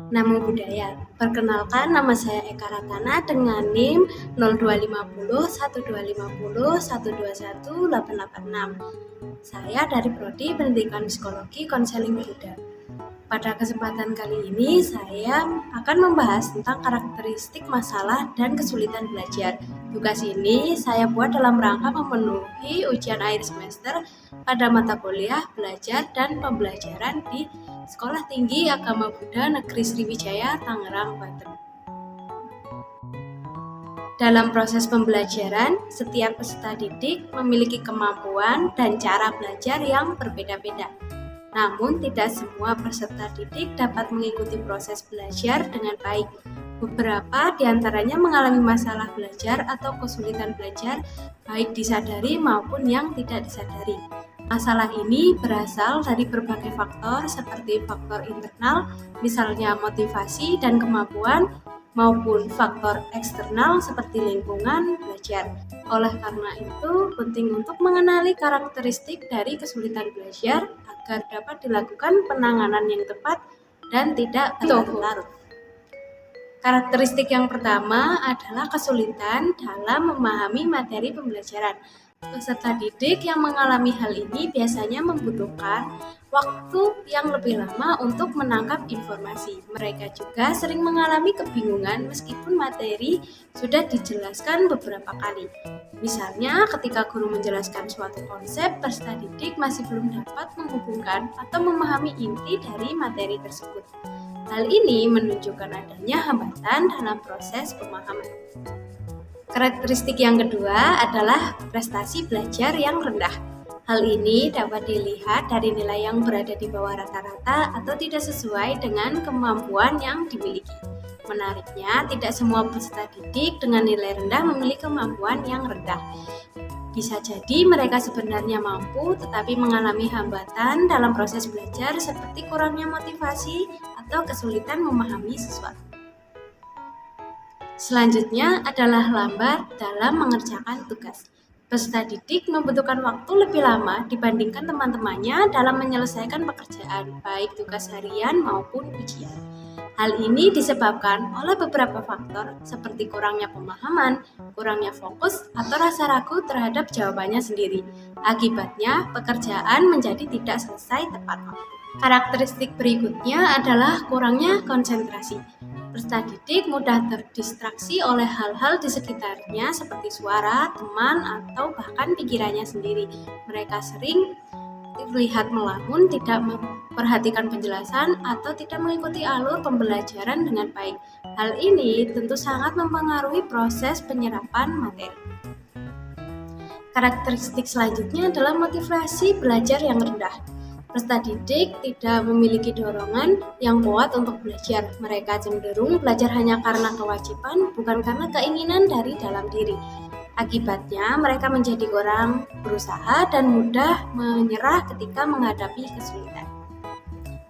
Namo Buddhaya. Perkenalkan, nama saya Eka Ratana dengan NIM 0250 1250 121 886. Saya dari Prodi Pendidikan Psikologi Konseling Buddha. Pada kesempatan kali ini, saya akan membahas tentang karakteristik masalah dan kesulitan belajar. Tugas ini saya buat dalam rangka memenuhi ujian akhir semester pada mata kuliah belajar dan pembelajaran di Sekolah Tinggi Agama Buddha Negeri Sriwijaya, Tangerang, Banten. Dalam proses pembelajaran, setiap peserta didik memiliki kemampuan dan cara belajar yang berbeda-beda. Namun, tidak semua peserta didik dapat mengikuti proses belajar dengan baik. Beberapa di antaranya mengalami masalah belajar atau kesulitan belajar, baik disadari maupun yang tidak disadari. Masalah ini berasal dari berbagai faktor seperti faktor internal, misalnya motivasi dan kemampuan, maupun faktor eksternal seperti lingkungan belajar. Oleh karena itu, penting untuk mengenali karakteristik dari kesulitan belajar agar dapat dilakukan penanganan yang tepat dan tidak berlarut-larut. Karakteristik yang pertama adalah kesulitan dalam memahami materi pembelajaran. Peserta didik yang mengalami hal ini biasanya membutuhkan waktu yang lebih lama untuk menangkap informasi. Mereka juga sering mengalami kebingungan meskipun materi sudah dijelaskan beberapa kali. Misalnya, ketika guru menjelaskan suatu konsep, peserta didik masih belum dapat menghubungkan atau memahami inti dari materi tersebut. Hal ini menunjukkan adanya hambatan dalam proses pemahaman. Karakteristik yang kedua adalah prestasi belajar yang rendah. Hal ini dapat dilihat dari nilai yang berada di bawah rata-rata atau tidak sesuai dengan kemampuan yang dimiliki. Menariknya, tidak semua peserta didik dengan nilai rendah memiliki kemampuan yang rendah. Bisa jadi mereka sebenarnya mampu tetapi mengalami hambatan dalam proses belajar seperti kurangnya motivasi atau kesulitan memahami sesuatu. Selanjutnya adalah lambat dalam mengerjakan tugas. Peserta didik membutuhkan waktu lebih lama dibandingkan teman-temannya dalam menyelesaikan pekerjaan, baik tugas harian maupun ujian. Hal ini disebabkan oleh beberapa faktor seperti kurangnya pemahaman, kurangnya fokus, atau rasa ragu terhadap jawabannya sendiri. Akibatnya, pekerjaan menjadi tidak selesai tepat waktu. Karakteristik berikutnya adalah kurangnya konsentrasi. Peserta didik mudah terdistraksi oleh hal-hal di sekitarnya seperti suara, teman, atau bahkan pikirannya sendiri. Mereka sering terlihat melamun, tidak memperhatikan penjelasan, atau tidak mengikuti alur pembelajaran dengan baik. Hal ini tentu sangat mempengaruhi proses penyerapan materi. Karakteristik selanjutnya adalah motivasi belajar yang rendah. Peserta didik tidak memiliki dorongan yang kuat untuk belajar. Mereka cenderung belajar hanya karena kewajiban, bukan karena keinginan dari dalam diri. Akibatnya, mereka menjadi kurang berusaha dan mudah menyerah ketika menghadapi kesulitan.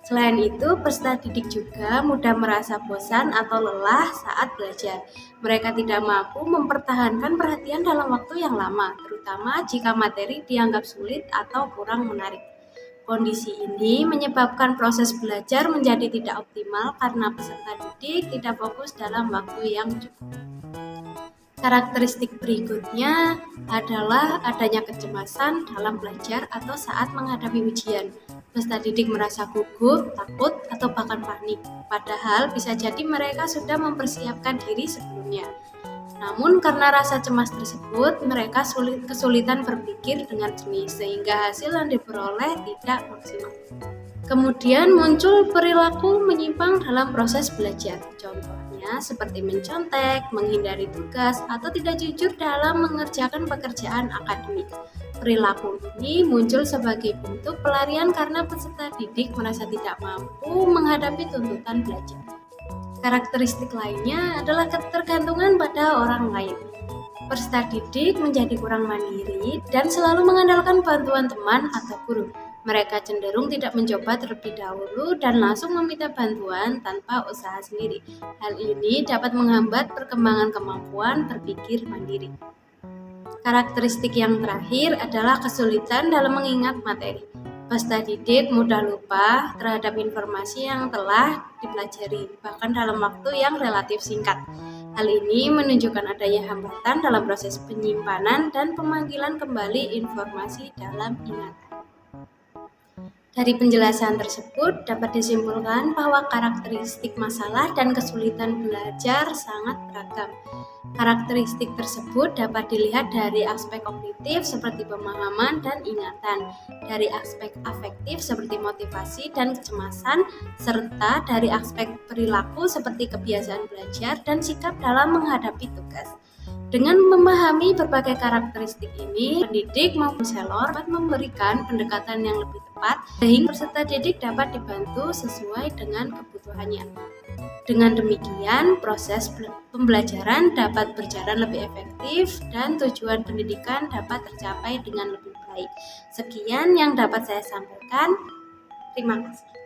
Selain itu, peserta didik juga mudah merasa bosan atau lelah saat belajar. Mereka tidak mampu mempertahankan perhatian dalam waktu yang lama, terutama jika materi dianggap sulit atau kurang menarik. Kondisi ini menyebabkan proses belajar menjadi tidak optimal karena peserta didik tidak fokus dalam waktu yang cukup. Karakteristik berikutnya adalah adanya kecemasan dalam belajar atau saat menghadapi ujian. Peserta didik merasa gugup, takut, atau bahkan panik. Padahal bisa jadi mereka sudah mempersiapkan diri sebelumnya. Namun karena rasa cemas tersebut, mereka kesulitan berpikir dengan jernih sehingga hasil yang diperoleh tidak maksimal. Kemudian muncul perilaku menyimpang dalam proses belajar. Contohnya seperti mencontek, menghindari tugas, atau tidak jujur dalam mengerjakan pekerjaan akademik. Perilaku ini muncul sebagai bentuk pelarian karena peserta didik merasa tidak mampu menghadapi tuntutan belajar. Karakteristik lainnya adalah ketergantungan pada orang lain. Peserta didik menjadi kurang mandiri dan selalu mengandalkan bantuan teman atau guru. Mereka cenderung tidak mencoba terlebih dahulu dan langsung meminta bantuan tanpa usaha sendiri. Hal ini dapat menghambat perkembangan kemampuan berpikir mandiri. Karakteristik yang terakhir adalah kesulitan dalam mengingat materi. Peserta didik mudah lupa terhadap informasi yang telah dipelajari, bahkan dalam waktu yang relatif singkat. Hal ini menunjukkan adanya hambatan dalam proses penyimpanan dan pemanggilan kembali informasi dalam ingatan. Dari penjelasan tersebut dapat disimpulkan bahwa karakteristik masalah dan kesulitan belajar sangat beragam. Karakteristik tersebut dapat dilihat dari aspek kognitif seperti pemahaman dan ingatan, dari aspek afektif seperti motivasi dan kecemasan, serta dari aspek perilaku seperti kebiasaan belajar dan sikap dalam menghadapi tugas. Dengan memahami berbagai karakteristik ini, pendidik maupun konselor dapat memberikan pendekatan yang lebih tepat sehingga peserta didik dapat dibantu sesuai dengan kebutuhannya. Dengan demikian, proses pembelajaran dapat berjalan lebih efektif dan tujuan pendidikan dapat tercapai dengan lebih baik. Sekian yang dapat saya sampaikan. Terima kasih.